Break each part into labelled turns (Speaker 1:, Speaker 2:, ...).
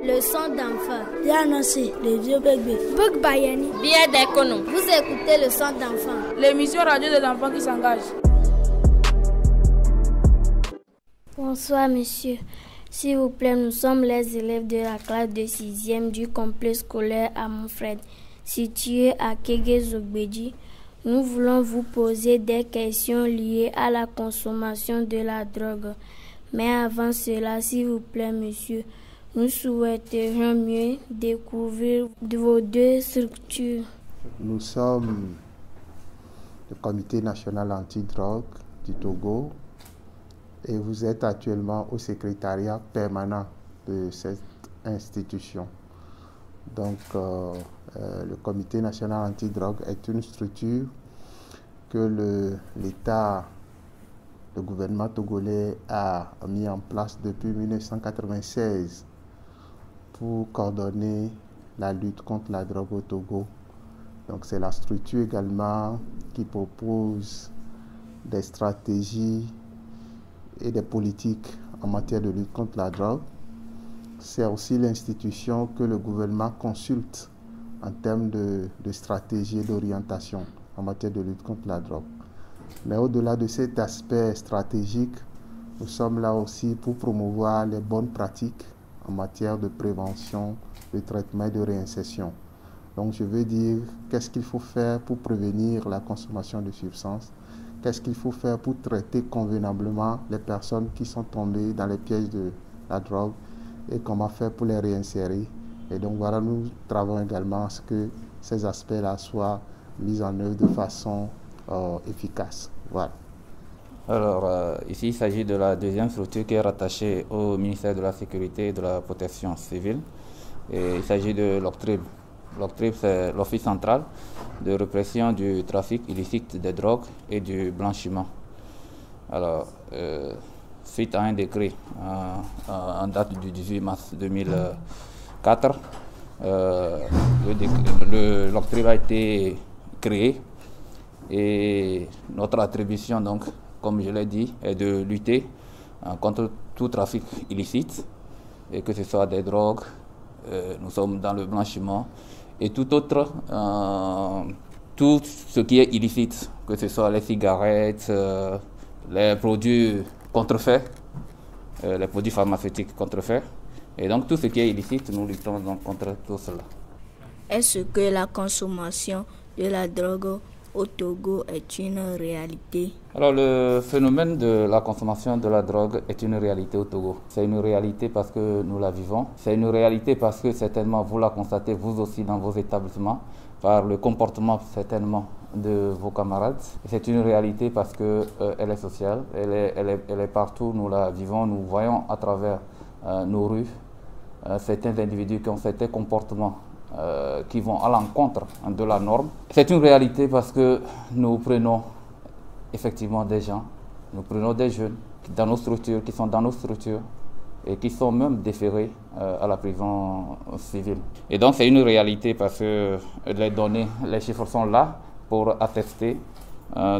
Speaker 1: Le son d'enfant.
Speaker 2: Bien annoncé, le vieux bébé.
Speaker 1: Bug Bayani.
Speaker 3: Bien d'Ekono.
Speaker 1: Vous écoutez le son d'enfant.
Speaker 2: L'émission radio de l'enfant qui s'engage.
Speaker 4: Bonsoir monsieur. S'il vous plaît, nous sommes les élèves de la classe de 6e du complexe scolaire à Montfred, situé à Kégué-Zogbeji. Nous voulons vous poser des questions liées à la consommation de la drogue. Mais avant cela, s'il vous plaît monsieur, nous souhaiterions mieux découvrir vos deux structures.
Speaker 5: Nous sommes le Comité national anti-drogue du Togo et vous êtes actuellement au secrétariat permanent de cette institution. Donc, le Comité national anti-drogue est une structure que l'État, le gouvernement togolais a mis en place depuis 1996 pour coordonner la lutte contre la drogue au Togo. Donc, c'est la structure également qui propose des stratégies et des politiques en matière de lutte contre la drogue. C'est aussi l'institution que le gouvernement consulte en termes de stratégie et d'orientation en matière de lutte contre la drogue. Mais au-delà de cet aspect stratégique, nous sommes là aussi pour promouvoir les bonnes pratiques en matière de prévention, de traitement et de réinsertion. Donc je veux dire, qu'est-ce qu'il faut faire pour prévenir la consommation de substances? Qu'est-ce qu'il faut faire pour traiter convenablement les personnes qui sont tombées dans les pièges de la drogue et comment faire pour les réinsérer? Et donc voilà, nous travaillons également à ce que ces aspects-là soient mis en œuvre de façon efficace. Voilà.
Speaker 6: Alors, ici, il s'agit de la deuxième structure qui est rattachée au ministère de la Sécurité et de la Protection civile. Et il s'agit de l'OCTRIB. L'OCTRIB, c'est l'Office central de répression du trafic illicite des drogues et du blanchiment. Alors, suite à un décret en date du 18 mars 2004, l'OCTRIB a été créé et notre attribution, donc, comme je l'ai dit, est de lutter contre tout trafic illicite, et que ce soit des drogues, nous sommes dans le blanchiment, et tout autre, tout ce qui est illicite, que ce soit les cigarettes, les produits contrefaits, les produits pharmaceutiques contrefaits, et donc tout ce qui est illicite, nous luttons donc contre tout cela.
Speaker 7: Est-ce que la consommation de la drogue au Togo est une réalité?
Speaker 6: Alors le phénomène de la consommation de la drogue est une réalité au Togo. C'est une réalité parce que nous la vivons. C'est une réalité parce que certainement vous la constatez vous aussi dans vos établissements, par le comportement certainement de vos camarades. C'est une réalité parce qu'elle est sociale, elle est partout, nous la vivons, nous voyons à travers nos rues certains individus qui ont certains comportements qui vont à l'encontre de la norme. C'est une réalité parce que nous prenons effectivement des gens, nous prenons des jeunes dans nos structures, qui sont dans nos structures et qui sont même déférés à la prison civile. Et donc c'est une réalité parce que les données, les chiffres sont là pour attester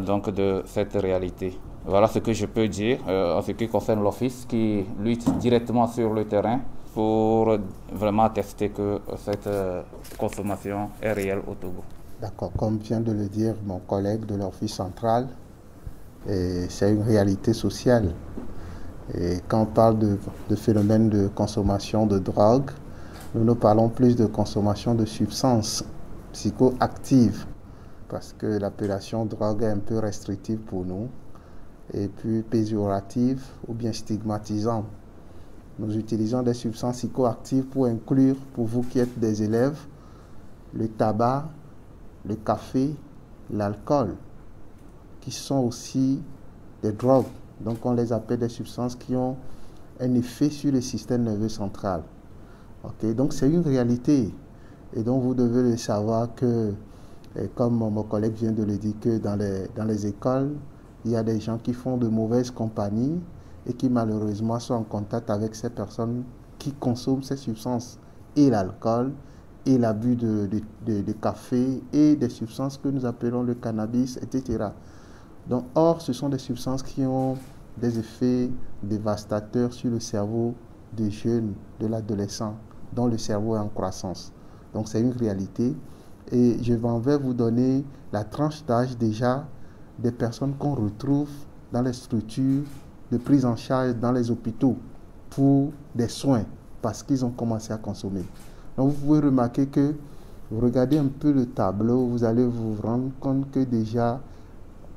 Speaker 6: donc de cette réalité. Voilà ce que je peux dire en ce qui concerne l'office qui lutte directement sur le terrain pour vraiment attester que cette consommation est réelle au Togo.
Speaker 5: D'accord, comme vient de le dire mon collègue de l'Office central, c'est une réalité sociale. Et quand on parle de phénomène de consommation de drogue, nous parlons plus de consommation de substances psychoactives, parce que l'appellation drogue est un peu restrictive pour nous, et puis péjorative ou bien stigmatisante. Nous utilisons des substances psychoactives pour inclure, pour vous qui êtes des élèves, le tabac, le café, l'alcool, qui sont aussi des drogues. Donc on les appelle des substances qui ont un effet sur le système nerveux central. Okay? Donc c'est une réalité. Et donc vous devez le savoir que, comme mon collègue vient de le dire, que dans les écoles, il y a des gens qui font de mauvaises compagnies et qui malheureusement sont en contact avec ces personnes qui consomment ces substances, et l'alcool, et l'abus de café, et des substances que nous appelons le cannabis, etc. Donc, or, ce sont des substances qui ont des effets dévastateurs sur le cerveau des jeunes, de l'adolescent, dont le cerveau est en croissance. Donc c'est une réalité. Et je vais vous donner la tranche d'âge déjà des personnes qu'on retrouve dans les structures de prise en charge dans les hôpitaux pour des soins parce qu'ils ont commencé à consommer. Donc vous pouvez remarquer que vous regardez un peu le tableau, vous allez vous rendre compte que déjà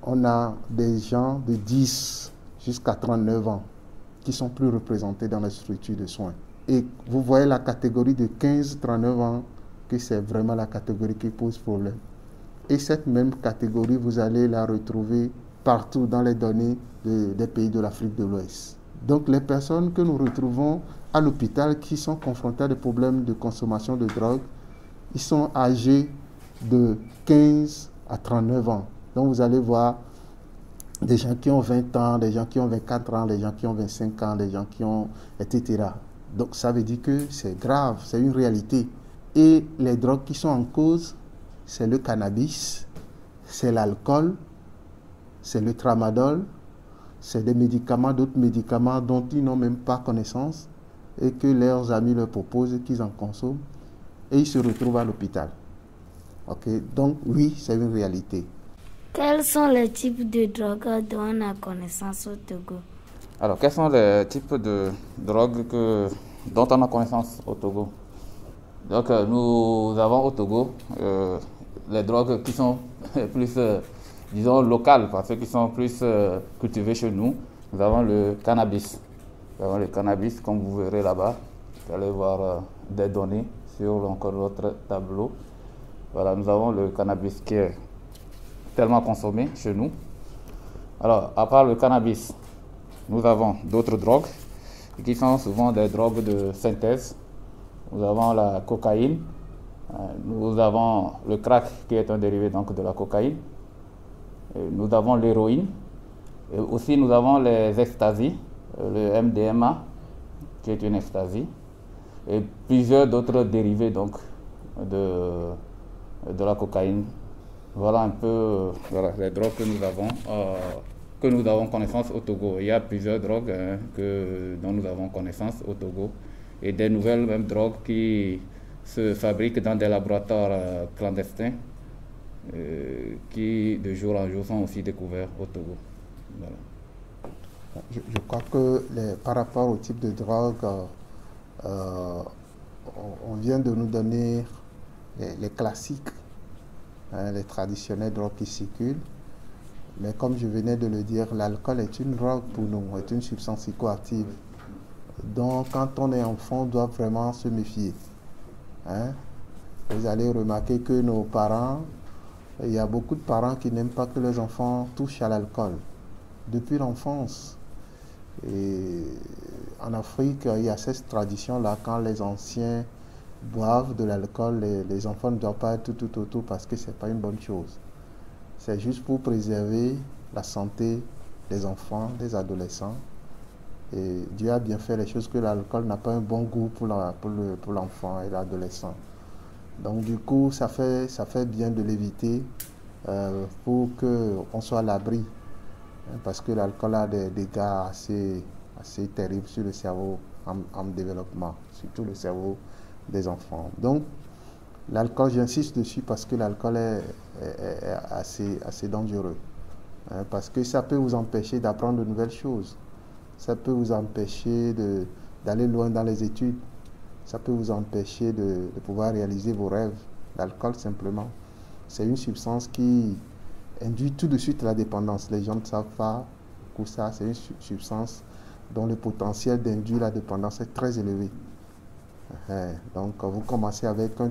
Speaker 5: on a des gens de 10 jusqu'à 39 ans qui sont plus représentés dans les structures de soins. Et vous voyez la catégorie de 15-39 ans que c'est vraiment la catégorie qui pose problème. Et cette même catégorie, vous allez la retrouver partout dans les données des pays de l'Afrique de l'Ouest. Donc les personnes que nous retrouvons à l'hôpital qui sont confrontées à des problèmes de consommation de drogue, ils sont âgés de 15 à 39 ans. Donc vous allez voir des gens qui ont 20 ans, des gens qui ont 24 ans, des gens qui ont 25 ans, des gens qui ont... etc. Donc ça veut dire que c'est grave, c'est une réalité. Et les drogues qui sont en cause, c'est le cannabis, c'est l'alcool, c'est le tramadol, c'est des médicaments, d'autres médicaments dont ils n'ont même pas connaissance et que leurs amis leur proposent et qu'ils en consomment et ils se retrouvent à l'hôpital. Okay? Donc oui, c'est une réalité.
Speaker 4: Quels sont les types de drogues dont on a connaissance au Togo?
Speaker 6: Alors, quels sont les types de drogues dont on a connaissance au Togo? Donc, nous avons au Togo les drogues qui sont plus, disons, locales, parce que qui sont plus cultivées chez nous. Nous avons le cannabis. Nous avons le cannabis, comme vous verrez là-bas. Vous allez voir des données sur encore notre tableau. Voilà, nous avons le cannabis qui est tellement consommé chez nous. Alors, à part le cannabis, nous avons d'autres drogues qui sont souvent des drogues de synthèse. Nous avons la cocaïne, nous avons le crack qui est un dérivé donc de la cocaïne, nous avons l'héroïne, et aussi nous avons les extasies, le MDMA qui est une extasie, et plusieurs d'autres dérivés donc de la cocaïne. Voilà un peu les drogues que nous avons connaissance au Togo. Il y a plusieurs drogues dont nous avons connaissance au Togo et des nouvelles même drogues qui se fabriquent dans des laboratoires clandestins qui de jour en jour sont aussi découverts au Togo. Voilà.
Speaker 5: Je crois que par rapport au type de drogue, on vient de nous donner les classiques, les traditionnelles drogues qui circulent. Mais comme je venais de le dire, l'alcool est une drogue pour nous, est une substance psychoactive. Donc quand on est enfant, on doit vraiment se méfier. Vous allez remarquer que nos parents, il y a beaucoup de parents qui n'aiment pas que leurs enfants touchent à l'alcool depuis l'enfance. Et en Afrique, il y a cette tradition-là, quand les anciens boivent de l'alcool, les enfants ne doivent pas être tout autour parce que ce n'est pas une bonne chose. C'est juste pour préserver la santé des enfants, des adolescents. Et Dieu a bien fait les choses que l'alcool n'a pas un bon goût pour l'enfant et l'adolescent. Donc du coup, ça fait bien de l'éviter pour qu'on soit à l'abri. Parce que l'alcool a des dégâts assez terribles sur le cerveau en développement, surtout le cerveau des enfants. Donc, l'alcool, j'insiste dessus parce que l'alcool est assez dangereux. Parce que ça peut vous empêcher d'apprendre de nouvelles choses. Ça peut vous empêcher d'aller loin dans les études. Ça peut vous empêcher de pouvoir réaliser vos rêves. L'alcool, simplement, c'est une substance qui induit tout de suite la dépendance. Les gens ne savent pas que ça, c'est une substance dont le potentiel d'induire la dépendance est très élevé. Donc, quand vous commencez avec un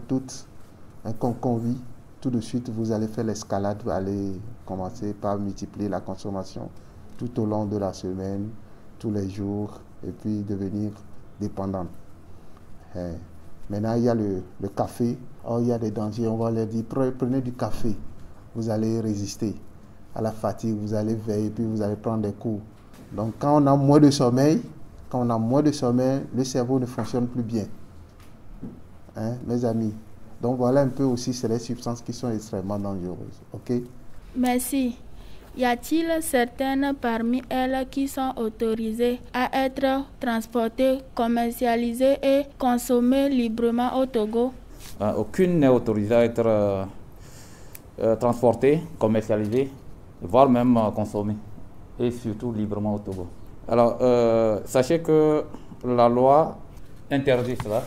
Speaker 5: concombre, tout de suite, vous allez faire l'escalade, vous allez commencer par multiplier la consommation tout au long de la semaine, tous les jours, et puis devenir dépendant. Maintenant, il y a le café. Oh, il y a des dangers. On va leur dire, prenez du café. Vous allez résister à la fatigue, vous allez veiller, puis vous allez prendre des coups. Donc, quand on a moins de sommeil, le cerveau ne fonctionne plus bien. Mes amis. Donc, voilà un peu aussi, c'est les substances qui sont extrêmement dangereuses. OK?
Speaker 2: Merci. Y a-t-il certaines parmi elles qui sont autorisées à être transportées, commercialisées et consommées librement au Togo?
Speaker 6: Aucune n'est autorisée à être transportée, commercialisée, voire même consommée, et surtout librement au Togo. Alors, sachez que la loi interdit cela,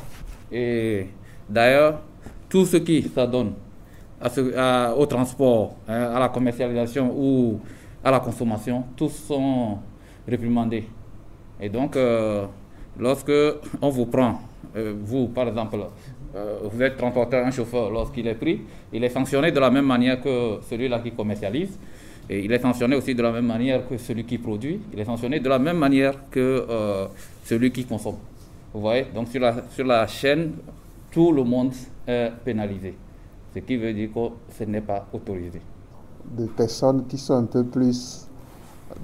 Speaker 6: et d'ailleurs, tout ce qui s'adonne au transport, à la commercialisation ou à la consommation, tous sont réprimandés. Et donc, lorsque on vous prend, vous par exemple, vous êtes transporteur, un chauffeur, lorsqu'il est pris, il est sanctionné de la même manière que celui-là qui commercialise, et il est sanctionné aussi de la même manière que celui qui produit, il est sanctionné de la même manière que celui qui consomme. Vous voyez, donc sur la chaîne, tout le monde est pénalisé. Ce qui veut dire que ce n'est pas autorisé.
Speaker 5: Des personnes qui sont un peu plus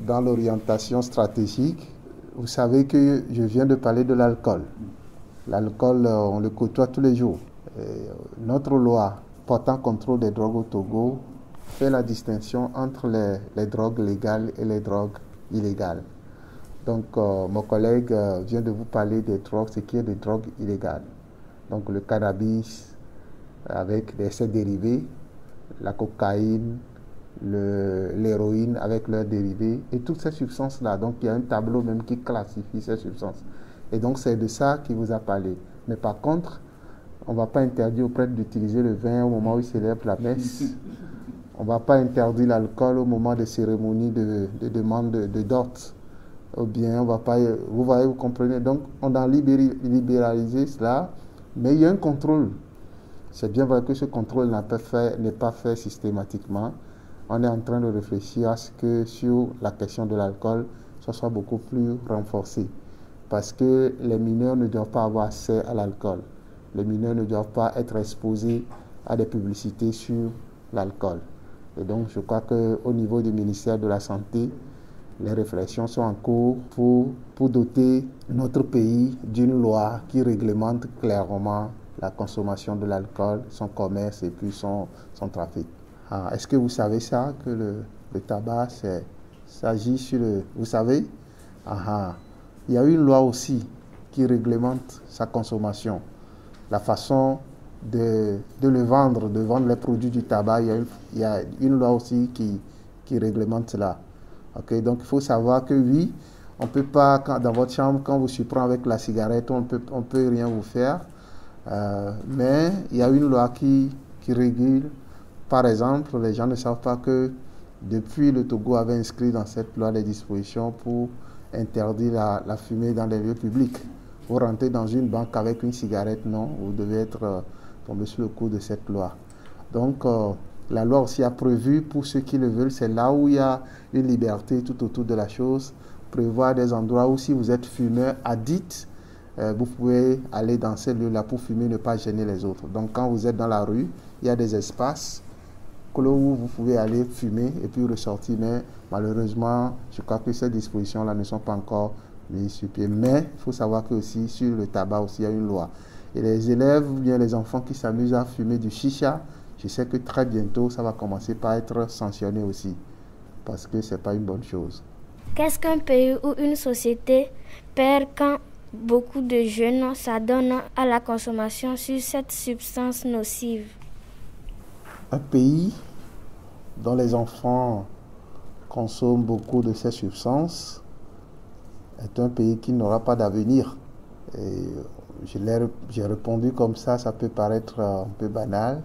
Speaker 5: dans l'orientation stratégique, vous savez que je viens de parler de l'alcool. L'alcool, on le côtoie tous les jours. Et notre loi portant contrôle des drogues au Togo fait la distinction entre les drogues légales et les drogues illégales. Donc, mon collègue vient de vous parler des drogues, ce qui est des drogues illégales. Donc, le cannabis, avec ses dérivés, la cocaïne, l'héroïne avec leurs dérivés et toutes ces substances-là. Donc il y a un tableau même qui classifie ces substances. Et donc c'est de ça qu'il vous a parlé. Mais par contre, on ne va pas interdire aux prêtres d'utiliser le vin au moment où ils célèbrent la messe. On ne va pas interdire l'alcool au moment des cérémonies de demande de dot. Ou bien on va pas... Vous voyez, vous comprenez. Donc on a libéralisé cela, mais il y a un contrôle. C'est bien vrai que ce contrôle n'est pas fait systématiquement. On est en train de réfléchir à ce que sur la question de l'alcool, ça soit beaucoup plus renforcé. Parce que les mineurs ne doivent pas avoir accès à l'alcool. Les mineurs ne doivent pas être exposés à des publicités sur l'alcool. Et donc je crois qu'au niveau du ministère de la Santé, les réflexions sont en cours pour doter notre pays d'une loi qui réglemente clairement la consommation de l'alcool, son commerce et puis son trafic. Est-ce que vous savez ça, que le tabac, s'agit sur le... Vous savez? Il y a une loi aussi qui réglemente sa consommation. La façon de le vendre, de vendre les produits du tabac, il y a une loi aussi qui réglemente cela. Okay? Donc il faut savoir que oui, on ne peut pas, dans votre chambre, quand vous surprend avec la cigarette, on peut rien vous faire. Mais il y a une loi qui régule. Par exemple, les gens ne savent pas que depuis le Togo avait inscrit dans cette loi des dispositions pour interdire la fumée dans les lieux publics. Vous rentrez dans une banque avec une cigarette, non, vous devez être tombé sous le coup de cette loi. Donc, la loi aussi a prévu, pour ceux qui le veulent, c'est là où il y a une liberté tout autour de la chose, prévoir des endroits où si vous êtes fumeur addict, vous pouvez aller dans ces lieux-là pour fumer, ne pas gêner les autres. Donc, quand vous êtes dans la rue, il y a des espaces où vous pouvez aller fumer et puis ressortir. Mais malheureusement, je crois que ces dispositions-là ne sont pas encore mises sur pied. Mais il faut savoir que aussi sur le tabac aussi, il y a une loi. Et les élèves ou bien les enfants qui s'amusent à fumer du chicha, je sais que très bientôt, ça va commencer par être sanctionné aussi. Parce que ce n'est pas une bonne chose.
Speaker 4: Qu'est-ce qu'un pays ou une société perd quand beaucoup de jeunes s'adonnent à la consommation sur cette substance nocive?
Speaker 5: Un pays dont les enfants consomment beaucoup de ces substances est un pays qui n'aura pas d'avenir. Et j'ai répondu comme ça peut paraître un peu banal,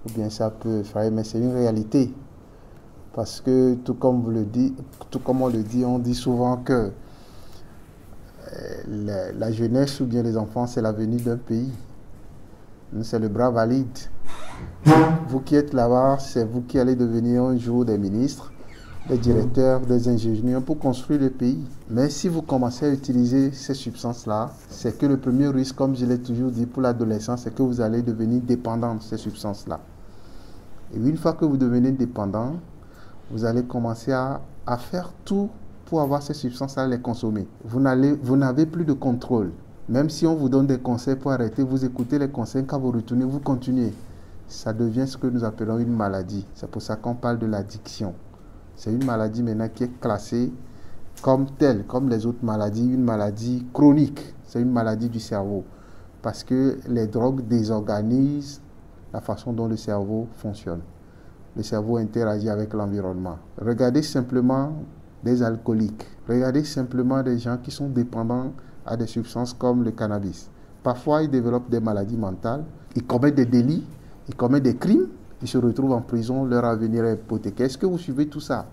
Speaker 5: ou bien ça peut effrayer, mais c'est une réalité. Parce que tout comme on le dit, on dit souvent que la jeunesse ou bien les enfants, c'est l'avenir d'un pays. C'est le bras valide. Vous qui êtes là-bas, c'est vous qui allez devenir un jour des ministres, des directeurs, des ingénieurs pour construire le pays. Mais si vous commencez à utiliser ces substances-là, c'est que le premier risque, comme je l'ai toujours dit pour l'adolescence, c'est que vous allez devenir dépendant de ces substances-là. Et une fois que vous devenez dépendant, vous allez commencer à faire tout pour avoir ces substances-là, les consommer. Vous n'avez plus de contrôle. Même si on vous donne des conseils pour arrêter, vous écoutez les conseils, quand vous retournez, vous continuez. Ça devient ce que nous appelons une maladie. C'est pour ça qu'on parle de l'addiction. C'est une maladie maintenant qui est classée comme telle, comme les autres maladies, une maladie chronique. C'est une maladie du cerveau. Parce que les drogues désorganisent la façon dont le cerveau fonctionne. Le cerveau interagit avec l'environnement. Regardez simplement des alcooliques. Regardez simplement des gens qui sont dépendants à des substances comme le cannabis. Parfois, ils développent des maladies mentales, ils commettent des délits, ils commettent des crimes, ils se retrouvent en prison, leur avenir est hypothéqué. Est-ce que vous suivez tout ça?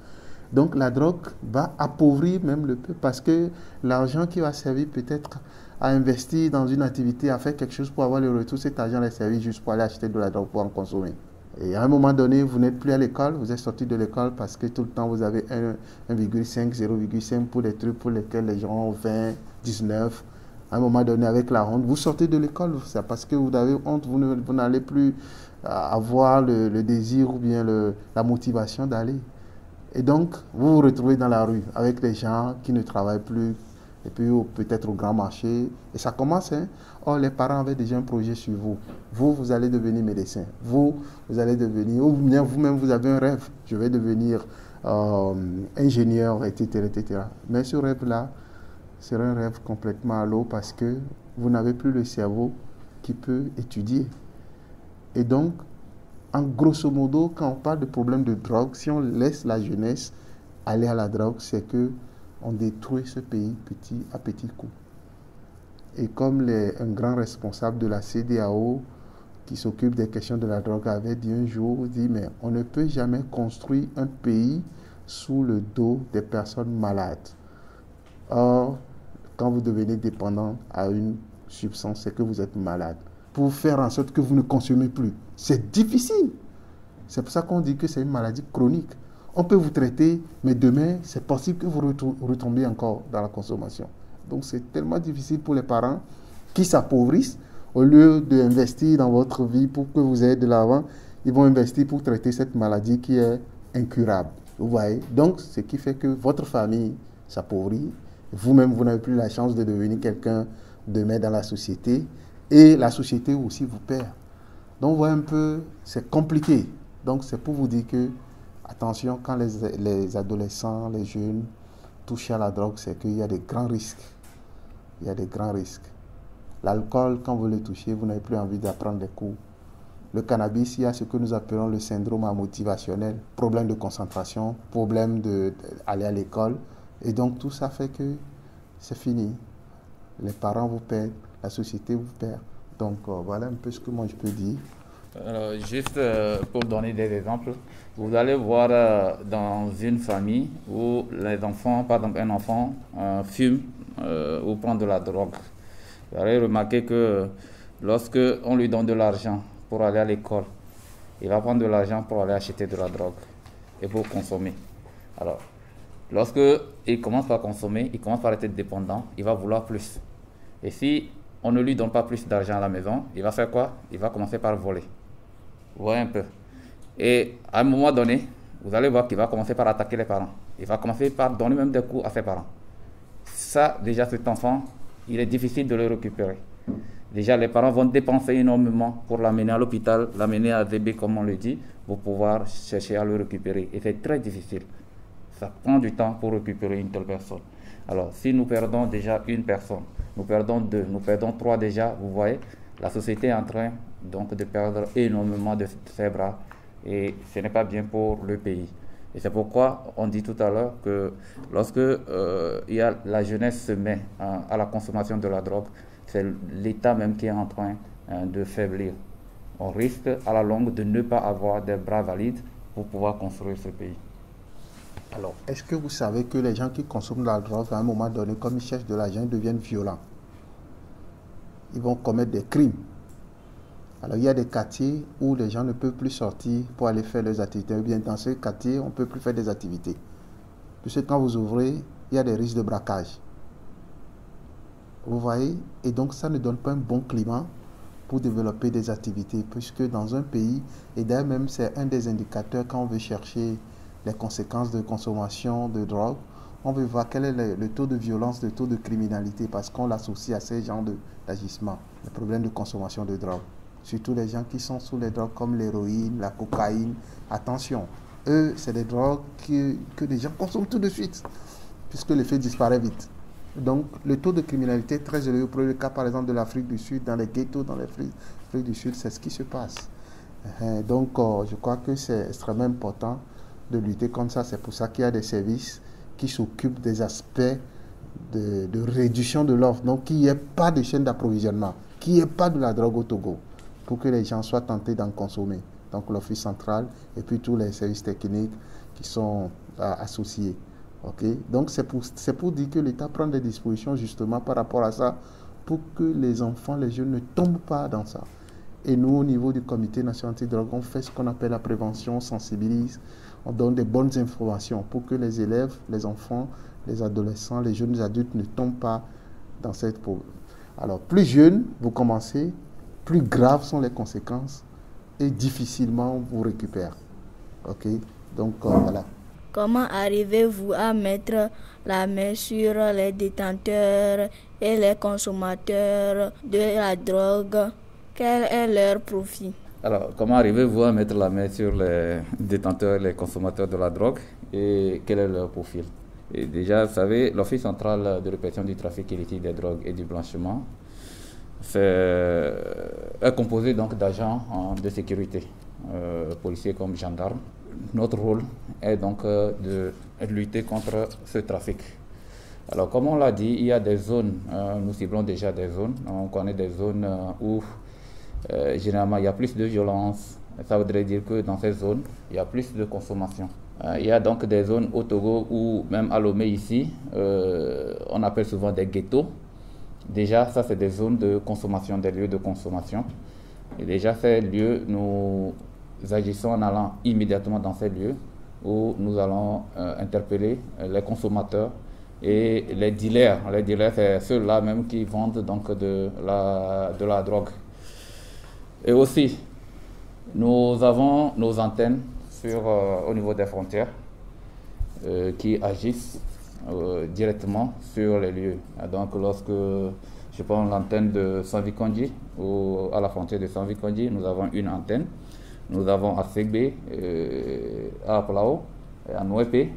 Speaker 5: Donc la drogue va appauvrir même le peuple parce que l'argent qui va servir peut-être à investir dans une activité, à faire quelque chose pour avoir le retour, cet argent est servi juste pour aller acheter de la drogue pour en consommer. Et à un moment donné, vous n'êtes plus à l'école, vous êtes sorti de l'école parce que tout le temps vous avez 1,5, 0,5 pour les trucs pour lesquels les gens ont 20, 19. À un moment donné, avec la honte, vous sortez de l'école, c'est parce que vous avez honte, vous n'allez plus avoir le désir ou bien la motivation d'aller. Et donc, vous vous retrouvez dans la rue avec des gens qui ne travaillent plus, et puis peut-être au grand marché. Et ça commence, hein. Oh, les parents avaient déjà un projet sur vous. Vous allez devenir médecin. Vous allez devenir, ou bien vous-même, vous avez un rêve. Je vais devenir ingénieur, etc., etc. Mais ce rêve-là, c'est un rêve complètement à l'eau parce que vous n'avez plus le cerveau qui peut étudier. Et donc, en grosso modo, quand on parle de problème de drogue, si on laisse la jeunesse aller à la drogue, c'est que on détruit ce pays petit à petit coup. Et comme un grand responsable de la CEDEAO qui s'occupe des questions de la drogue avait dit un jour, mais on ne peut jamais construire un pays sous le dos des personnes malades. Or, quand vous devenez dépendant à une substance, c'est que vous êtes malade. Pour faire en sorte que vous ne consommez plus, c'est difficile. C'est pour ça qu'on dit que c'est une maladie chronique. On peut vous traiter, mais demain, c'est possible que vous retombiez encore dans la consommation. Donc, c'est tellement difficile pour les parents qui s'appauvrissent. Au lieu d'investir dans votre vie pour que vous ayez de l'avant, ils vont investir pour traiter cette maladie qui est incurable. Vous voyez? Donc, ce qui fait que votre famille s'appauvrit. Vous-même, vous n'avez plus la chance de devenir quelqu'un demain dans la société. Et la société aussi vous perd. Donc, vous voyez un peu, c'est compliqué. Donc, c'est pour vous dire que, attention, quand les adolescents, les jeunes touchent à la drogue, c'est qu'il y a des grands risques. Il y a des grands risques. L'alcool, quand vous le touchez, vous n'avez plus envie d'apprendre des cours. Le cannabis, il y a ce que nous appelons le syndrome amotivationnel, problème de concentration, problème d'aller à l'école. Et donc, tout ça fait que c'est fini. Les parents vous perdent, la société vous perd. Donc, voilà un peu ce que moi je peux dire.
Speaker 6: Alors, juste pour donner des exemples, vous allez voir dans une famille où les enfants, par exemple un enfant fume ou prend de la drogue. Vous allez remarquer que lorsque on lui donne de l'argent pour aller à l'école, il va prendre de l'argent pour aller acheter de la drogue et pour consommer. Alors, lorsque il commence par consommer, il commence par être dépendant, il va vouloir plus. Et si on ne lui donne pas plus d'argent à la maison, il va faire quoi? Il va commencer par voler. Vous voyez un peu. Et à un moment donné, vous allez voir qu'il va commencer par attaquer les parents. Il va commencer par donner même des coups à ses parents. Ça, déjà, cet enfant, il est difficile de le récupérer. Déjà, les parents vont dépenser énormément pour l'amener à l'hôpital, l'amener à DB, comme on le dit, pour pouvoir chercher à le récupérer. Et c'est très difficile. Ça prend du temps pour récupérer une telle personne. Alors, si nous perdons déjà une personne, nous perdons deux, nous perdons trois déjà, vous voyez, la société est en train donc de perdre énormément de ses bras et ce n'est pas bien pour le pays. Et c'est pourquoi on dit tout à l'heure que lorsque la jeunesse se met à la consommation de la drogue, c'est l'État même qui est en train de faiblir. On risque à la longue de ne pas avoir des bras valides pour pouvoir construire ce pays.
Speaker 5: Alors, est-ce que vous savez que les gens qui consomment de la drogue, à un moment donné, comme ils cherchent de l'argent, ils deviennent violents? Ils vont commettre des crimes. Alors, il y a des quartiers où les gens ne peuvent plus sortir pour aller faire leurs activités. Ou bien dans ces quartiers, on ne peut plus faire des activités. Tu sais, quand vous ouvrez, il y a des risques de braquage. Vous voyez? Et donc, ça ne donne pas un bon climat pour développer des activités. Puisque dans un pays, et d'ailleurs même, c'est un des indicateurs quand on veut chercher les conséquences de consommation de drogue, on veut voir quel est le taux de violence, le taux de criminalité, parce qu'on l'associe à ces genres d'agissements, le problème de consommation de drogue. Surtout les gens qui sont sous les drogues comme l'héroïne, la cocaïne. Attention, eux, c'est des drogues que les gens consomment tout de suite, puisque l'effet disparaît vite. Donc, le taux de criminalité est très élevé. Vous prenez le cas, par exemple, de l'Afrique du Sud, dans les ghettos, dans l'Afrique du Sud, c'est ce qui se passe. Donc, je crois que c'est extrêmement important de lutter contre ça. C'est pour ça qu'il y a des services qui s'occupent des aspects de réduction de l'offre. Donc, qu'il n'y ait pas de chaîne d'approvisionnement, qu'il n'y ait pas de la drogue au Togo, pour que les gens soient tentés d'en consommer. Donc, l'Office central et puis tous les services techniques qui sont associés. Okay? Donc, c'est pour dire que l'État prend des dispositions justement par rapport à ça, pour que les enfants, les jeunes ne tombent pas dans ça. Et nous, au niveau du Comité national antidrogue, on fait ce qu'on appelle la prévention, on sensibilise, on donne des bonnes informations pour que les élèves, les enfants, les adolescents, les jeunes adultes ne tombent pas dans cette pauvreté. Alors, plus jeune vous commencez, plus graves sont les conséquences et difficilement on vous récupère. Ok? Donc, voilà.
Speaker 7: Comment arrivez-vous à mettre la main sur les détenteurs et les consommateurs de la drogue? Quel est leur profit?
Speaker 6: Alors, comment arrivez-vous à mettre la main sur les détenteurs et les consommateurs de la drogue et quel est leur profil? Et déjà, vous savez, l'Office central de répression du trafic illicite des drogues et du blanchiment est composé donc d'agents de sécurité, policiers comme gendarmes. Notre rôle est donc de lutter contre ce trafic. Alors, comme on l'a dit, il y a des zones, nous ciblons déjà des zones, on connaît des zones où généralement il y a plus de violence. Ça voudrait dire que dans ces zones, il y a plus de consommation. Il y a donc des zones au Togo ou même à Lomé ici, on appelle souvent des ghettos. Déjà, ça c'est des zones de consommation, des lieux de consommation. Et déjà, ces lieux, nous agissons en allant immédiatement dans ces lieux où nous allons interpeller les consommateurs et les dealers. Les dealers, c'est ceux-là même qui vendent donc de la drogue. Et aussi, nous avons nos antennes au niveau des frontières qui agissent directement sur les lieux. Donc, lorsque je prends l'antenne de Sanvikondi ou à la frontière de Sanvikondi, nous avons une antenne. Nous avons à Segbe, à Plao, à Nouépé,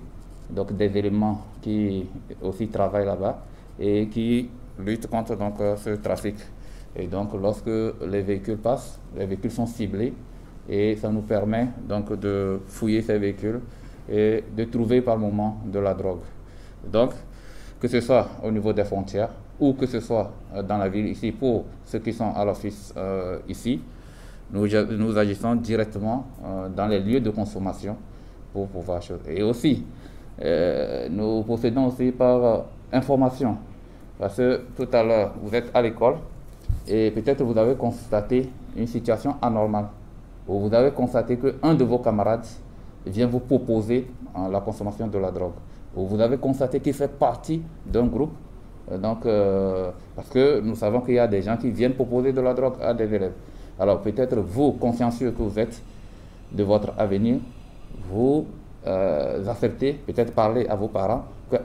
Speaker 6: donc des éléments qui aussi travaillent là-bas et qui luttent contre donc, ce trafic. Et donc, lorsque les véhicules passent, les véhicules sont ciblés et ça nous permet donc de fouiller ces véhicules et de trouver par moment de la drogue. Donc, que ce soit au niveau des frontières ou que ce soit dans la ville ici, pour ceux qui sont à l'office ici, nous agissons directement dans les lieux de consommation pour pouvoir choisir. Et aussi, nous procédons aussi par information. Parce que tout à l'heure, vous êtes à l'école et peut-être vous avez constaté une situation anormale. Ou vous avez constaté qu'un de vos camarades vient vous proposer la consommation de la drogue. Ou vous avez constaté qu'il fait partie d'un groupe. Parce que nous savons qu'il y a des gens qui viennent proposer de la drogue à des élèves. Alors peut-être vous, consciencieux que vous êtes de votre avenir, vous acceptez, peut-être parler à vos parents que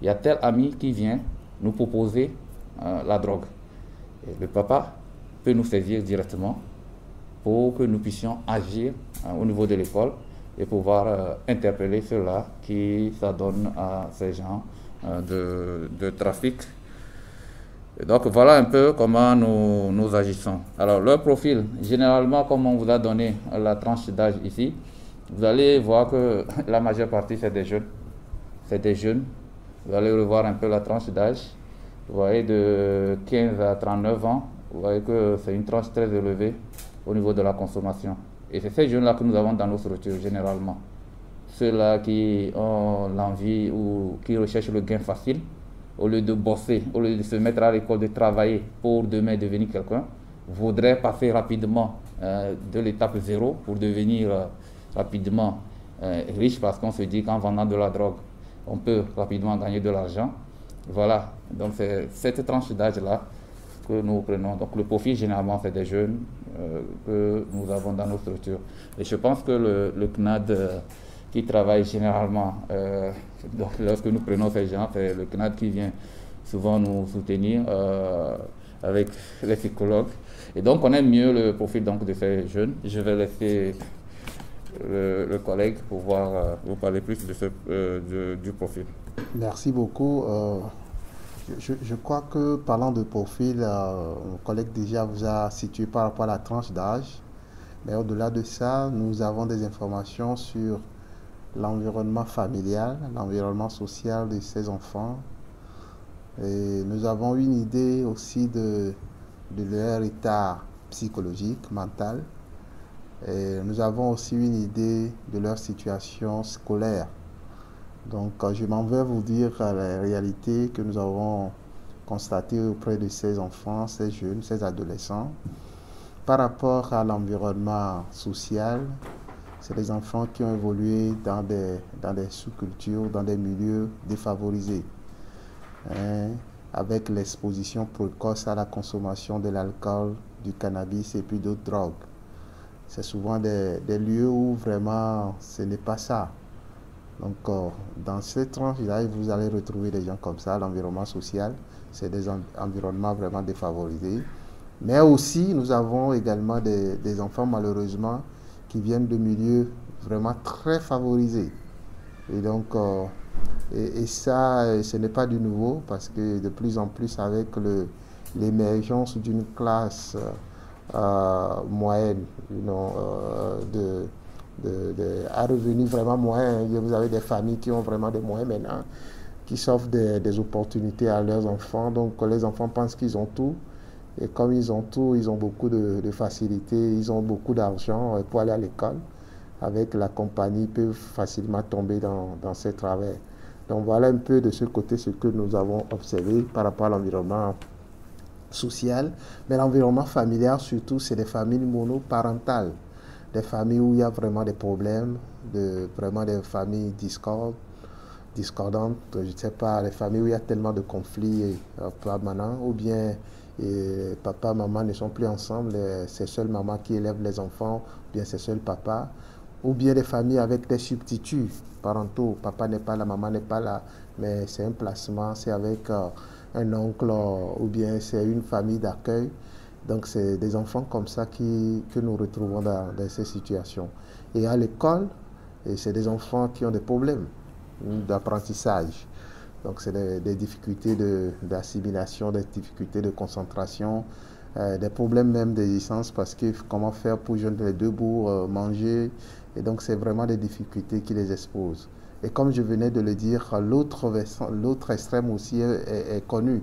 Speaker 6: il y a tel ami qui vient nous proposer la drogue. Et le papa peut nous saisir directement pour que nous puissions agir au niveau de l'école et pouvoir interpeller ceux-là qui s'adonnent à ces gens de trafic. Et donc voilà un peu comment nous agissons. Alors leur profil, généralement comme on vous a donné la tranche d'âge ici, vous allez voir que la majeure partie c'est des jeunes. C'est des jeunes. Vous allez revoir un peu la tranche d'âge. Vous voyez de 15 à 39 ans, vous voyez que c'est une tranche très élevée au niveau de la consommation. Et c'est ces jeunes-là que nous avons dans nos structures généralement. Ceux-là qui ont l'envie ou qui recherchent le gain facile, au lieu de bosser, au lieu de se mettre à l'école, de travailler pour demain devenir quelqu'un, voudraient passer rapidement de l'étape 0 pour devenir rapidement riche, parce qu'on se dit qu'en vendant de la drogue, on peut rapidement gagner de l'argent. Voilà, donc c'est cette tranche d'âge-là que nous prenons. Donc le profil, généralement, c'est des jeunes que nous avons dans nos structures. Et je pense que le CNAD qui travaille généralement, donc lorsque nous prenons ces gens, c'est le CNAD qui vient souvent nous soutenir avec les psychologues. Et donc on aime mieux le profil donc, de ces jeunes. Je vais laisser le collègue pour pouvoir vous parler plus du profil.
Speaker 5: Merci beaucoup. Je crois que parlant de profil, mon collègue déjà vous a situé par rapport à la tranche d'âge. Mais au-delà de ça, nous avons des informations sur l'environnement familial, l'environnement social de ces enfants. Et nous avons une idée aussi de leur état psychologique, mental. Et nous avons aussi une idée de leur situation scolaire. Donc, je m'en vais vous dire la réalité que nous avons constatée auprès de ces enfants, ces jeunes, ces adolescents. Par rapport à l'environnement social, c'est des enfants qui ont évolué dans des sous-cultures, dans des milieux défavorisés, avec l'exposition précoce à la consommation de l'alcool, du cannabis et puis d'autres drogues. C'est souvent des lieux où vraiment ce n'est pas ça. Donc, dans cette tranche-là, vous allez retrouver des gens comme ça. L'environnement social, c'est des environnements vraiment défavorisés. Mais aussi, nous avons également des enfants, malheureusement, qui viennent de milieux vraiment très favorisés. Et donc, et ça, ce n'est pas du nouveau, parce que de plus en plus, avec l'émergence d'une classe moyenne, à revenus vraiment moyens. Vous avez des familles qui ont vraiment des moyens maintenant, qui s'offrent des opportunités à leurs enfants. Donc, les enfants pensent qu'ils ont tout. Et comme ils ont tout, ils ont beaucoup de facilité, ils ont beaucoup d'argent pour aller à l'école. Avec la compagnie, ils peuvent facilement tomber dans ces travers. Donc voilà un peu de ce côté ce que nous avons observé par rapport à l'environnement social. Mais l'environnement familial, surtout, c'est des familles monoparentales. Des familles où il y a vraiment des problèmes, vraiment des familles discordantes, je ne sais pas, les familles où il y a tellement de conflits permanents, ou bien papa, maman ne sont plus ensemble, c'est seule maman qui élève les enfants, ou bien c'est seul papa, ou bien des familles avec des substituts parentaux, papa n'est pas là, maman n'est pas là, mais c'est un placement, c'est avec un oncle, ou bien c'est une famille d'accueil. Donc c'est des enfants comme ça que nous retrouvons dans ces situations. Et à l'école, c'est des enfants qui ont des problèmes d'apprentissage. Donc c'est des difficultés d'assimilation, des difficultés de concentration, des problèmes même d'existence, parce que comment faire pour joindre les deux bouts, manger. Et donc c'est vraiment des difficultés qui les exposent. Et comme je venais de le dire, l'autre extrême aussi est connu.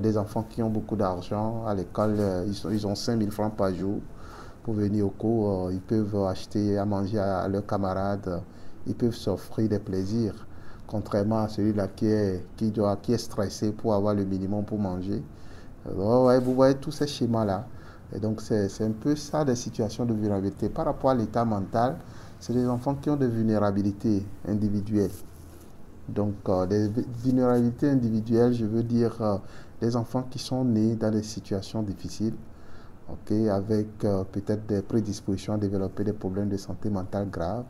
Speaker 5: Des enfants qui ont beaucoup d'argent à l'école, ils ont 5 000 francs par jour pour venir au cours. Ils peuvent acheter à manger à leurs camarades, ils peuvent s'offrir des plaisirs, contrairement à celui-là qui est stressé pour avoir le minimum pour manger. Ouais, vous voyez tous ces schémas-là. Et donc c'est un peu ça, des situations de vulnérabilité. Par rapport à l'état mental, c'est des enfants qui ont des vulnérabilités individuelles. Donc, des vulnérabilités individuelles, je veux dire des enfants qui sont nés dans des situations difficiles, avec peut-être des prédispositions à développer des problèmes de santé mentale graves,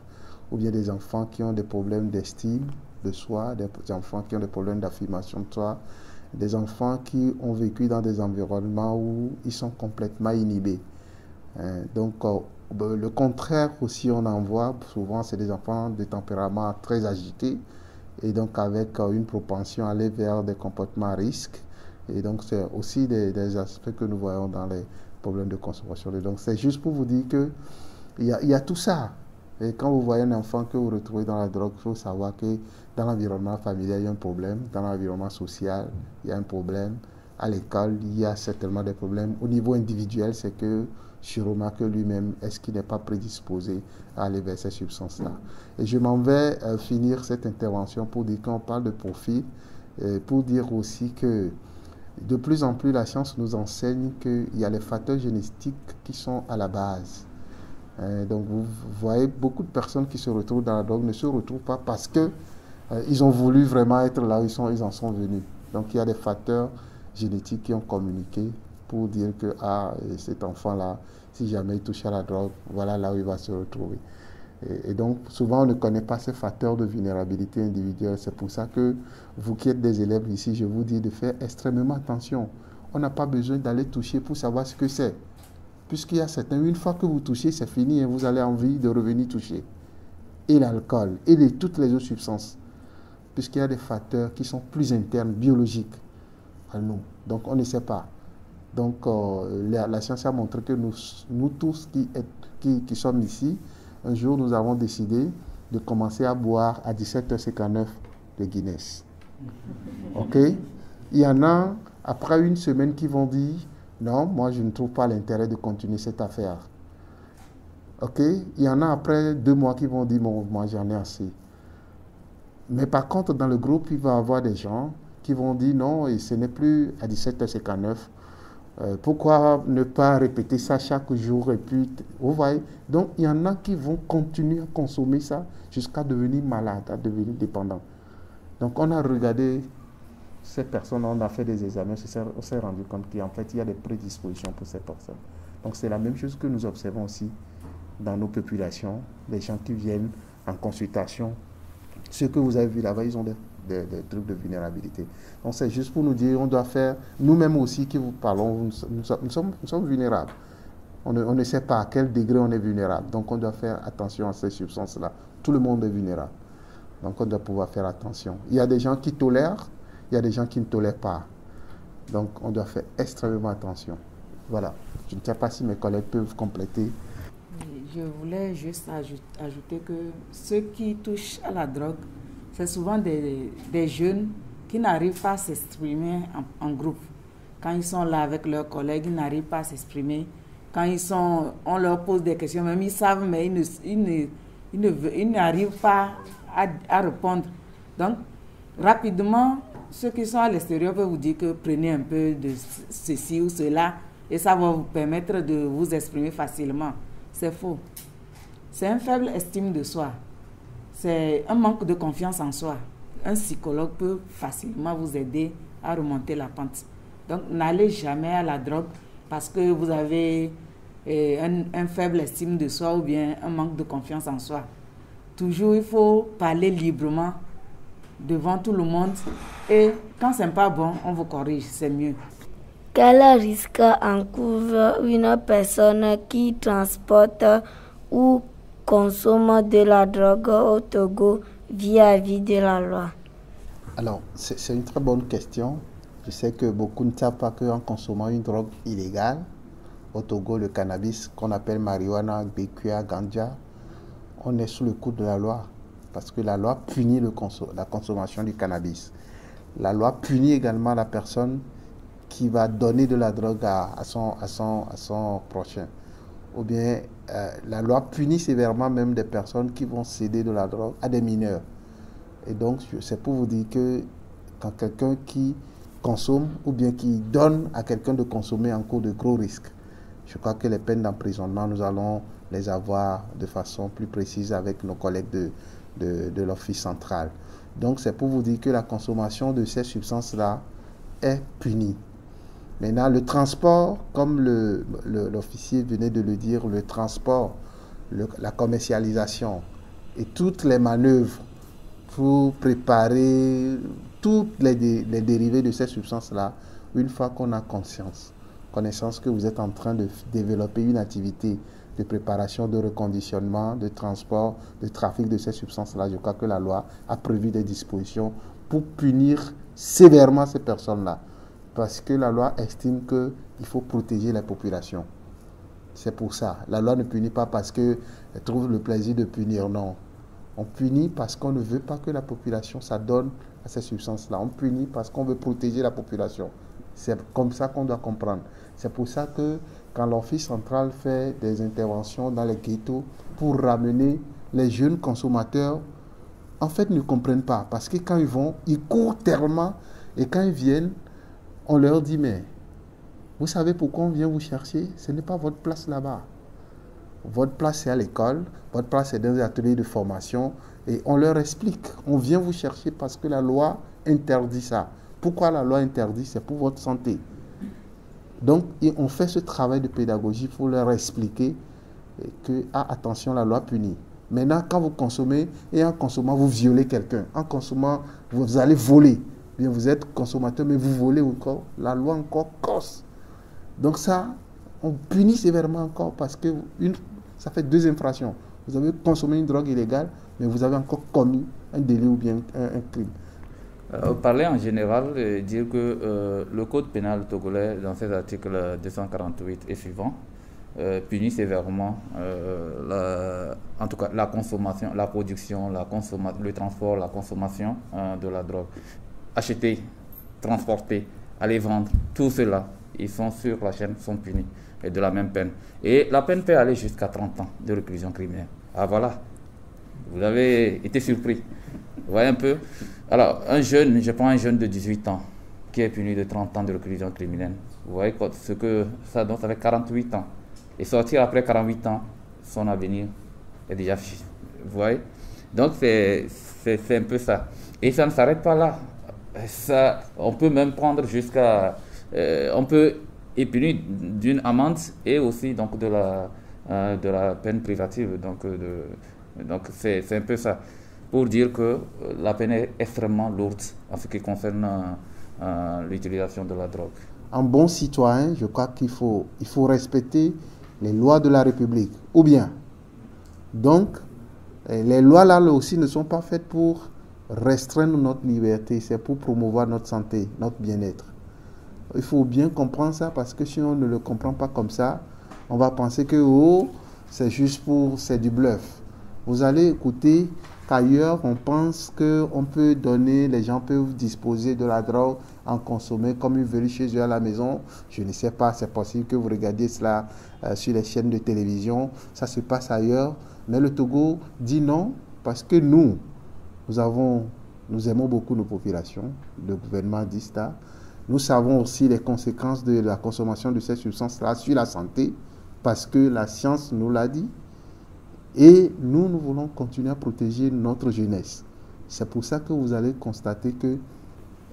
Speaker 5: ou bien des enfants qui ont des problèmes d'estime de soi, des enfants qui ont des problèmes d'affirmation de soi, des enfants qui ont vécu dans des environnements où ils sont complètement inhibés. Donc, le contraire aussi, on en voit souvent, c'est des enfants de tempérament très agité, et donc avec une propension à aller vers des comportements à risque. Et donc c'est aussi des aspects que nous voyons dans les problèmes de consommation. Et donc c'est juste pour vous dire qu'il y a tout ça. Et quand vous voyez un enfant que vous retrouvez dans la drogue, il faut savoir que dans l'environnement familial, il y a un problème. Dans l'environnement social, il y a un problème. À l'école, il y a certainement des problèmes. Au niveau individuel, c'est que je remarque lui-même, est-ce qu'il n'est pas prédisposé à aller vers ces substances-là. Et je m'en vais finir cette intervention pour dire qu'on parle de profil, pour dire aussi que de plus en plus la science nous enseigne qu'il y a les facteurs génétiques qui sont à la base. Donc vous voyez, beaucoup de personnes qui se retrouvent dans la drogue ne se retrouvent pas parce que ils ont voulu vraiment être là où ils en sont venus. Donc il y a des facteurs génétiques qui ont communiqué pour dire que cet enfant-là, si jamais il touche à la drogue, voilà là où il va se retrouver. Et donc, souvent, on ne connaît pas ces facteurs de vulnérabilité individuelle. C'est pour ça que vous qui êtes des élèves ici, je vous dis de faire extrêmement attention. On n'a pas besoin d'aller toucher pour savoir ce que c'est. puisqu'il y a certains, une fois que vous touchez, c'est fini, et vous avez envie de revenir toucher. Et l'alcool, et toutes les autres substances, puisqu'il y a des facteurs qui sont plus internes, biologiques à nous. Donc on ne sait pas. Donc la science a montré que nous tous qui sommes ici, un jour nous avons décidé de commencer à boire à 17h59 de Guinness. Ok? Il y en a, après une semaine, qui vont dire, non, moi je ne trouve pas l'intérêt de continuer cette affaire. Ok? Il y en a après 2 mois qui vont dire, bon, moi j'en ai assez. Mais par contre, dans le groupe, il va y avoir des gens qui vont dire, non, et ce n'est plus à 17h59. Pourquoi ne pas répéter ça chaque jour et puis, vous voyez? Donc, il y en a qui vont continuer à consommer ça jusqu'à devenir malade, à devenir dépendant. Donc, on a regardé ces personnes, on a fait des examens, on s'est rendu compte qu'en fait, il y a des prédispositions pour ces personnes. Donc, c'est la même chose que nous observons aussi dans nos populations, les gens qui viennent en consultation. Ceux que vous avez vus là-bas, ils ont des trucs de vulnérabilité. Donc c'est juste pour nous dire, on doit faire, nous-mêmes aussi qui vous parlons, nous sommes vulnérables. On ne sait pas à quel degré on est vulnérable. Donc on doit faire attention à ces substances-là. Tout le monde est vulnérable. Donc on doit pouvoir faire attention. Il y a des gens qui tolèrent, il y a des gens qui ne tolèrent pas. Donc on doit faire extrêmement attention. Voilà. Je ne sais pas si mes collègues peuvent compléter.
Speaker 3: Je voulais juste ajouter que ceux qui touchent à la drogue, c'est souvent des jeunes qui n'arrivent pas à s'exprimer en groupe. Quand ils sont là avec leurs collègues, ils n'arrivent pas à s'exprimer. Quand on leur pose des questions, même ils savent, mais ils n'arrivent pas à répondre. Donc, rapidement, ceux qui sont à l'extérieur peuvent vous dire que prenez un peu de ceci ou cela et ça va vous permettre de vous exprimer facilement. C'est faux. C'est une faible estime de soi. C'est un manque de confiance en soi. Un psychologue peut facilement vous aider à remonter la pente. Donc, n'allez jamais à la drogue parce que vous avez un faible estime de soi ou bien un manque de confiance en soi. Toujours, il faut parler librement devant tout le monde et quand c'est pas bon, on vous corrige, c'est mieux.
Speaker 4: Quel risque encourt une personne qui transporte ou consomme de la drogue au Togo vis-à-vis de la loi?
Speaker 5: Alors, c'est une très bonne question. Je sais que beaucoup ne savent pas qu'en consommant une drogue illégale, au Togo, le cannabis qu'on appelle marijuana, béquia, ganja, on est sous le coup de la loi. Parce que la loi punit la consommation du cannabis. La loi punit également la personne qui va donner de la drogue à son prochain. Ou bien la loi punit sévèrement même des personnes qui vont céder de la drogue à des mineurs. Et donc, c'est pour vous dire que quand quelqu'un qui consomme ou bien qui donne à quelqu'un de consommer encourt de gros risques, je crois que les peines d'emprisonnement, nous allons les avoir de façon plus précise avec nos collègues de l'Office central. Donc, c'est pour vous dire que la consommation de ces substances-là est punie. Maintenant, le transport, comme l'officier venait de le dire, le transport, la commercialisation et toutes les manœuvres pour préparer toutes les dérivés de ces substances-là, une fois qu'on a connaissance que vous êtes en train de développer une activité de préparation, de reconditionnement, de transport, de trafic de ces substances-là, je crois que la loi a prévu des dispositions pour punir sévèrement ces personnes-là. Parce que la loi estime qu'il faut protéger la population. C'est pour ça. La loi ne punit pas parce qu'elle trouve le plaisir de punir, non. On punit parce qu'on ne veut pas que la population s'adonne à ces substances-là. On punit parce qu'on veut protéger la population. C'est comme ça qu'on doit comprendre. C'est pour ça que quand l'Office central fait des interventions dans les ghettos pour ramener les jeunes consommateurs, en fait, ne comprennent pas. Parce que quand ils vont, ils courent tellement et quand ils viennent, on leur dit, mais vous savez pourquoi on vient vous chercher? Ce n'est pas votre place là-bas. Votre place, c'est à l'école. Votre place, c'est dans les ateliers de formation. Et on leur explique. On vient vous chercher parce que la loi interdit ça. Pourquoi la loi interdit? C'est pour votre santé. Donc, on fait ce travail de pédagogie pour leur expliquer que, attention, la loi punit. Maintenant, quand vous consommez, et en consommant, vous violez quelqu'un. En consommant, vous allez voler. Bien, vous êtes consommateur, mais vous volez encore. La loi encore corse. Donc ça, on punit sévèrement encore parce que ça fait 2 infractions. Vous avez consommé une drogue illégale, mais vous avez encore commis un délit ou bien un crime.
Speaker 6: Parler en général, dire que le code pénal togolais, dans ses articles 248 et suivants, punit sévèrement en tout cas la consommation, la production, le transport, la consommation de la drogue. Acheter, transporter, aller vendre, tout cela, ils sont sur la chaîne, sont punis et de la même peine. Et la peine peut aller jusqu'à 30 ans de réclusion criminelle. Ah voilà, vous avez été surpris. Vous voyez un peu. Alors, je prends un jeune de 18 ans qui est puni de 30 ans de réclusion criminelle. Vous voyez ce que ça donne, ça fait 48 ans. Et sortir après 48 ans, son avenir est déjà fichu. Vous voyez. Donc, c'est un peu ça. Et ça ne s'arrête pas là. Ça, on peut même prendre jusqu'à... on peut être puni d'une amende et aussi donc, de la peine privative. Donc c'est un peu ça. Pour dire que la peine est extrêmement lourde en ce qui concerne l'utilisation de la drogue.
Speaker 5: Un bon citoyen, je crois qu'il faut respecter les lois de la République. Ou bien, donc, les lois là aussi ne sont pas faites pour restreindre notre liberté, c'est pour promouvoir notre santé, notre bien-être. Il faut bien comprendre ça parce que si on ne le comprend pas comme ça, on va penser que c'est du bluff. Vous allez écouter qu'ailleurs, on pense qu'on peut donner, les gens peuvent disposer de la drogue, en consommer comme ils veulent chez eux à la maison. Je ne sais pas, c'est possible que vous regardiez cela sur les chaînes de télévision. Ça se passe ailleurs. Mais le Togo dit non parce que nous aimons beaucoup nos populations. Le gouvernement dit ça. Nous savons aussi les conséquences de la consommation de ces substances-là sur la santé parce que la science nous l'a dit. Et nous voulons continuer à protéger notre jeunesse. C'est pour ça que vous allez constater que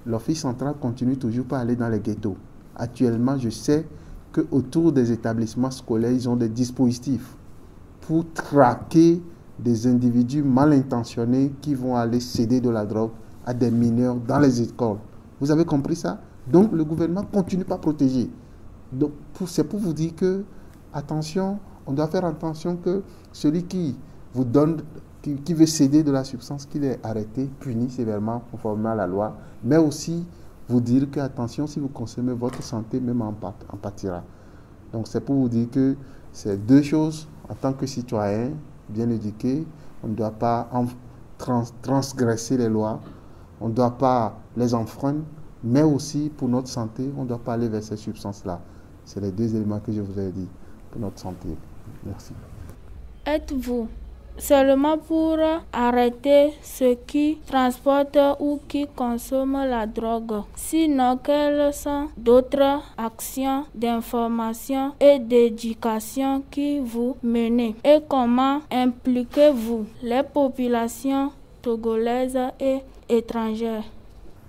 Speaker 5: l'Office central continue toujours pas à aller dans les ghettos. Actuellement, je sais qu'autour des établissements scolaires, ils ont des dispositifs pour traquer des individus mal intentionnés qui vont aller céder de la drogue à des mineurs dans les écoles. Vous avez compris ça? Donc, le gouvernement continue pas à protéger. Donc, c'est pour vous dire que, attention, on doit faire attention que celui qui vous donne, qui veut céder de la substance, qu'il est arrêté, puni sévèrement conformément à la loi, mais aussi vous dire que, attention, si vous consommez, votre santé même en pâtira. Donc, c'est pour vous dire que c'est 2 choses. En tant que citoyen bien éduqué, on ne doit pas transgresser les lois, on ne doit pas les enfreindre, mais aussi pour notre santé, on ne doit pas aller vers ces substances-là. C'est les 2 éléments que je vous ai dit pour notre santé. Merci.
Speaker 2: Êtes-vous seulement pour arrêter ceux qui transportent ou qui consomment la drogue? Sinon, quelles sont d'autres actions d'information et d'éducation qui vous menez? Et comment impliquez-vous les populations togolaises et étrangères?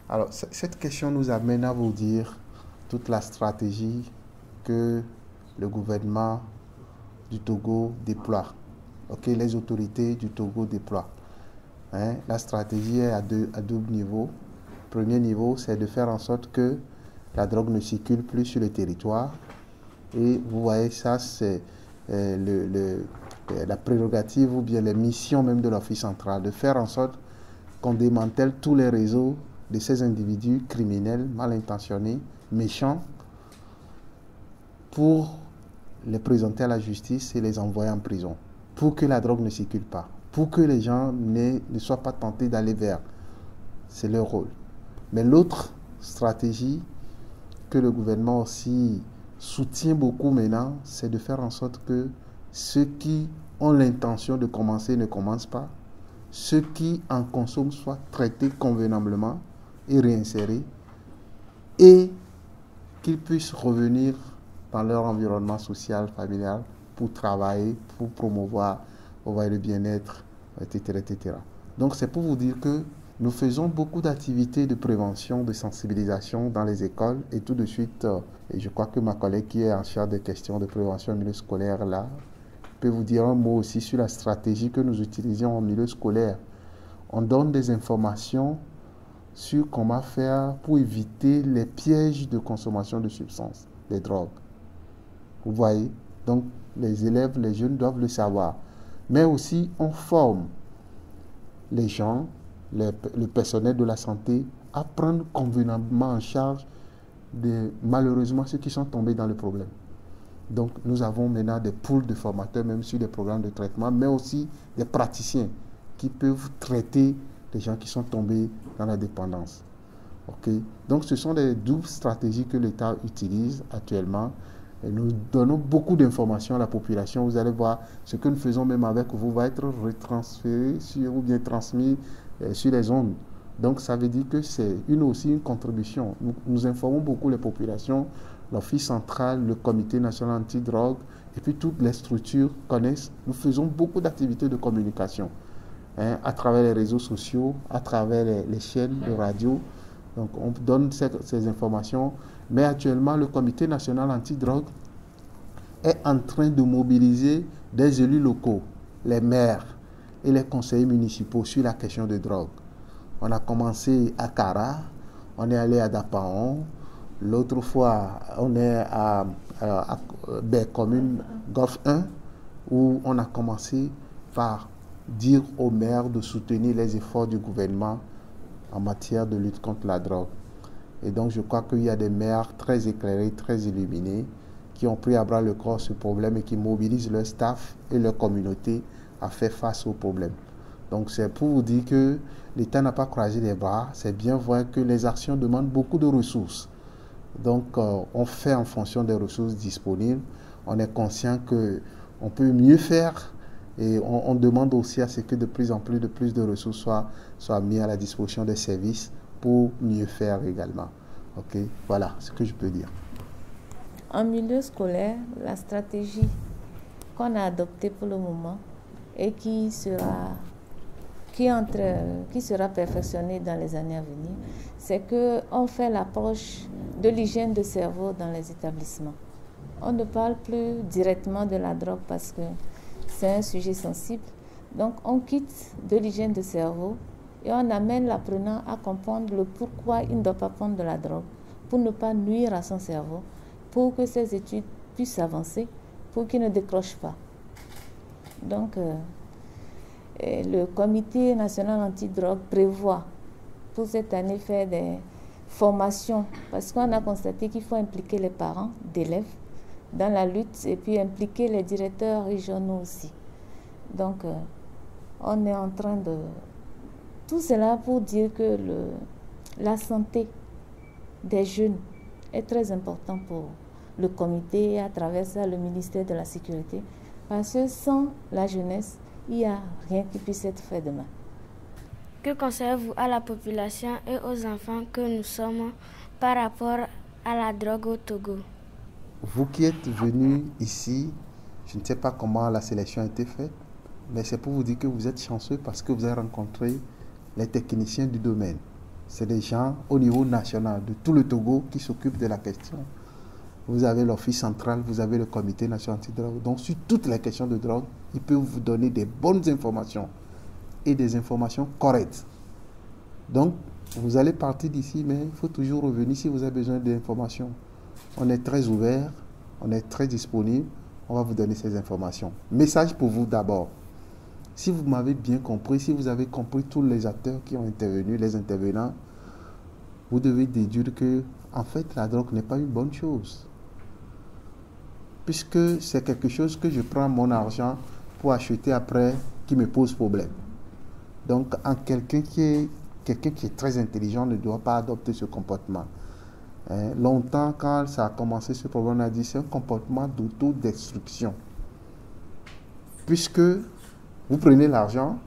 Speaker 5: Alors, cette question nous amène à vous dire toute la stratégie que le gouvernement du Togo déploie. Les autorités du Togo déploient. La stratégie est à double niveau. Premier niveau, c'est de faire en sorte que la drogue ne circule plus sur le territoire. Et vous voyez, ça, c'est la prérogative ou bien les missions même de l'Office central, de faire en sorte qu'on démantèle tous les réseaux de ces individus criminels, mal intentionnés, méchants, pour les présenter à la justice et les envoyer en prison, pour que la drogue ne circule pas, pour que les gens ne soient pas tentés d'aller vers. C'est leur rôle. Mais l'autre stratégie que le gouvernement aussi soutient beaucoup maintenant, c'est de faire en sorte que ceux qui ont l'intention de commencer ne commencent pas, ceux qui en consomment soient traités convenablement et réinsérés, et qu'ils puissent revenir dans leur environnement social, familial, pour travailler, pour promouvoir le bien-être, etc., etc. Donc c'est pour vous dire que nous faisons beaucoup d'activités de prévention, de sensibilisation dans les écoles, et tout de suite, et je crois que ma collègue qui est en charge des questions de prévention au milieu scolaire là, peut vous dire un mot aussi sur la stratégie que nous utilisons au milieu scolaire. On donne des informations sur comment faire pour éviter les pièges de consommation de substances, des drogues. Vous voyez? Donc, les élèves, les jeunes doivent le savoir. Mais aussi, on forme les gens, le personnel de la santé à prendre convenablement en charge malheureusement ceux qui sont tombés dans le problème. Donc, nous avons maintenant des pools de formateurs, même sur des programmes de traitement, mais aussi des praticiens qui peuvent traiter les gens qui sont tombés dans la dépendance. Okay? Donc, ce sont des doubles stratégies que l'État utilise actuellement. Et nous donnons beaucoup d'informations à la population. Vous allez voir, ce que nous faisons même avec vous va être retransféré ou bien transmis sur les ondes. Donc, ça veut dire que c'est aussi une contribution. Nous informons beaucoup les populations, l'Office central, le Comité national anti-drogue, et puis toutes les structures connaissent. Nous faisons beaucoup d'activités de communication à travers les réseaux sociaux, à travers les chaînes de radio. Donc, on donne ces informations. Mais actuellement, le Comité national anti-drogue est en train de mobiliser des élus locaux, les maires et les conseillers municipaux sur la question de drogue. On a commencé à Kara, on est allé à Dapaon, l'autre fois, on est à commune Golfe 1, où on a commencé par dire aux maires de soutenir les efforts du gouvernement en matière de lutte contre la drogue. Et donc, je crois qu'il y a des maires très éclairés, très illuminés, qui ont pris à bras le corps ce problème et qui mobilisent leur staff et leur communauté à faire face au problème. Donc, c'est pour vous dire que l'État n'a pas croisé les bras. C'est bien vrai que les actions demandent beaucoup de ressources. Donc, on fait en fonction des ressources disponibles. On est conscient qu'on peut mieux faire et on demande aussi à ce que de plus en plus de ressources soient mises à la disposition des services pour mieux faire également. Ok, voilà ce que je peux dire.
Speaker 8: En milieu scolaire, la stratégie qu'on a adoptée pour le moment et qui sera perfectionnée dans les années à venir, c'est qu'on fait l'approche de l'hygiène de cerveau dans les établissements. On ne parle plus directement de la drogue parce que c'est un sujet sensible. Donc on quitte de l'hygiène de cerveau et on amène l'apprenant à comprendre le pourquoi il ne doit pas prendre de la drogue, pour ne pas nuire à son cerveau, pour que ses études puissent avancer, pour qu'il ne décroche pas. Donc, le Comité national anti-drogue prévoit pour cette année faire des formations, parce qu'on a constaté qu'il faut impliquer les parents d'élèves dans la lutte et puis impliquer les directeurs régionaux aussi. Donc, on est en train de... Tout cela pour dire que la santé des jeunes est très important pour le comité et à travers ça le ministère de la Sécurité, parce que sans la jeunesse, il n'y a rien qui puisse être fait demain.
Speaker 4: Que conseillez-vous à la population et aux enfants que nous sommes par rapport à la drogue au Togo?
Speaker 5: Vous qui êtes venus ici, je ne sais pas comment la sélection a été faite, mais c'est pour vous dire que vous êtes chanceux parce que vous avez rencontré les techniciens du domaine. C'est des gens au niveau national de tout le Togo qui s'occupent de la question. Vous avez l'Office central, vous avez le Comité national anti-drogue. Donc, sur toutes les questions de drogue, ils peuvent vous donner des bonnes informations et des informations correctes. Donc, vous allez partir d'ici, mais il faut toujours revenir si vous avez besoin d'informations. On est très ouvert, on est très disponible, on va vous donner ces informations. Message pour vous d'abord. Si vous m'avez bien compris, si vous avez compris tous les acteurs qui ont intervenu, les intervenants, vous devez déduire que, en fait, la drogue n'est pas une bonne chose. Puisque c'est quelque chose que je prends mon argent pour acheter après qui me pose problème. Donc, quelqu'un qui est très intelligent ne doit pas adopter ce comportement. Longtemps, quand ça a commencé, ce problème, on a dit c'est un comportement d'autodestruction. Puisque vous prenez l'argent,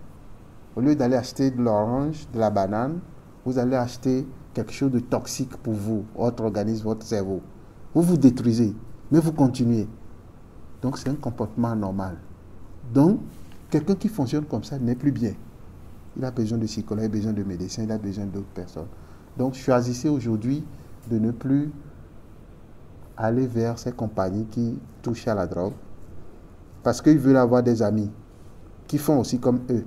Speaker 5: au lieu d'aller acheter de l'orange, de la banane, vous allez acheter quelque chose de toxique pour vous, votre organisme, votre cerveau. Vous vous détruisez, mais vous continuez. Donc, c'est un comportement normal. Donc, quelqu'un qui fonctionne comme ça n'est plus bien. Il a besoin de psychologue, il a besoin de médecin, il a besoin d'autres personnes. Donc, choisissez aujourd'hui de ne plus aller vers ces compagnies qui touchent à la drogue parce qu'ils veulent avoir des amis qui font aussi comme eux.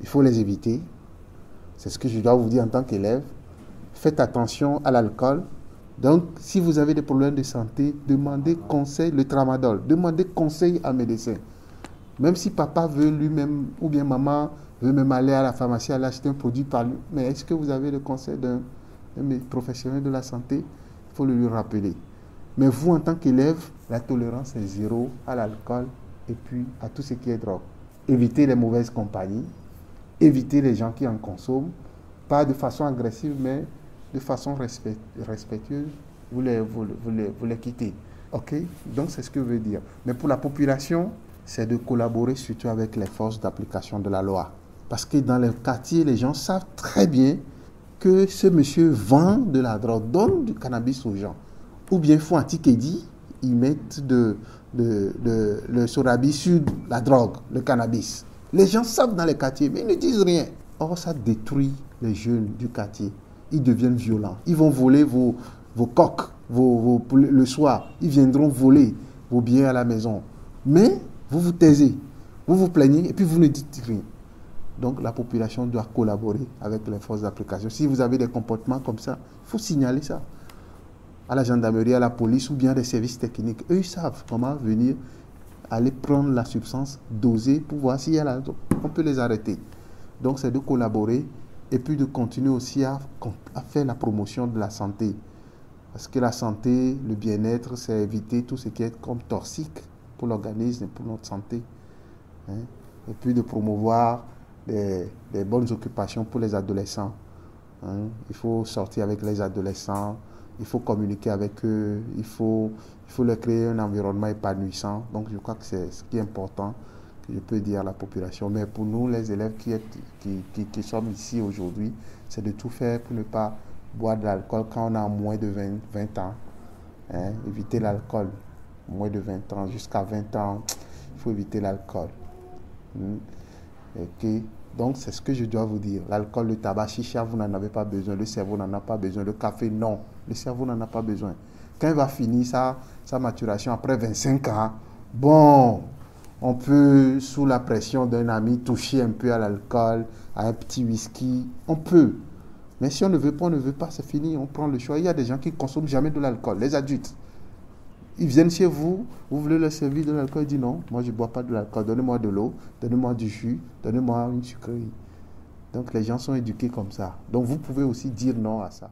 Speaker 5: Il faut les éviter. C'est ce que je dois vous dire en tant qu'élève. Faites attention à l'alcool, Donc, si vous avez des problèmes de santé, demandez conseil, le tramadol, demandez conseil à un médecin. Même si papa veut lui-même, ou bien maman veut même aller à la pharmacie, aller acheter un produit par lui, mais est-ce que vous avez le conseil d'un professionnel de la santé? Il faut le lui rappeler. Mais vous, en tant qu'élève, la tolérance est zéro à l'alcool et puis à tout ce qui est drogue. Évitez les mauvaises compagnies, évitez les gens qui en consomment, pas de façon agressive, mais de façon respectueuse, vous les quittez. Ok? Donc, c'est ce que je veux dire. Mais pour la population, c'est de collaborer surtout avec les forces d'application de la loi. Parce que dans les quartiers, les gens savent très bien que ce monsieur vend de la drogue, donne du cannabis aux gens. Ou bien font un ticket-dit, ils mettent le sorabi sur la drogue, le cannabis. Les gens savent dans les quartiers, mais ils ne disent rien. Or, ça détruit les jeunes du quartier. Ils deviennent violents. Ils vont voler vos coques le soir. Ils viendront voler vos biens à la maison. Mais vous vous taisez, vous vous plaignez et puis vous ne dites rien. Donc, la population doit collaborer avec les forces d'application. Si vous avez des comportements comme ça, il faut signaler ça à la gendarmerie, à la police ou bien des services techniques. Eux, ils savent comment venir aller prendre la substance, doser pour voir s'il y a la... On peut les arrêter. Donc, c'est de collaborer et puis de continuer aussi à faire la promotion de la santé. Parce que la santé, le bien-être, c'est éviter tout ce qui est comme toxique pour l'organisme et pour notre santé. Hein? Et puis de promouvoir des bonnes occupations pour les adolescents. Hein? Il faut sortir avec les adolescents, il faut communiquer avec eux, il faut leur créer un environnement épanouissant. Donc je crois que c'est ce qui est important que je peux dire à la population. Mais pour nous, les élèves qui sommes ici aujourd'hui, c'est de tout faire pour ne pas boire de l'alcool quand on a moins de 20 ans. Hein? Éviter l'alcool. Moins de 20 ans, jusqu'à 20 ans, il faut éviter l'alcool. Okay. Donc, c'est ce que je dois vous dire. L'alcool, le tabac, chicha, vous n'en avez pas besoin. Le cerveau n'en a pas besoin. Le café, non. Le cerveau n'en a pas besoin. Quand il va finir sa maturation après 25 ans, bon, on peut, sous la pression d'un ami, toucher un peu à l'alcool, à un petit whisky. On peut. Mais si on ne veut pas, on ne veut pas, c'est fini. On prend le choix. Il y a des gens qui ne consomment jamais de l'alcool. Les adultes. Ils viennent chez vous, vous voulez leur servir de l'alcool, ils disent non, moi je ne bois pas de l'alcool, donnez-moi de l'eau, donnez-moi du jus, donnez-moi une sucrerie. Donc les gens sont éduqués comme ça. Donc vous pouvez aussi dire non à ça.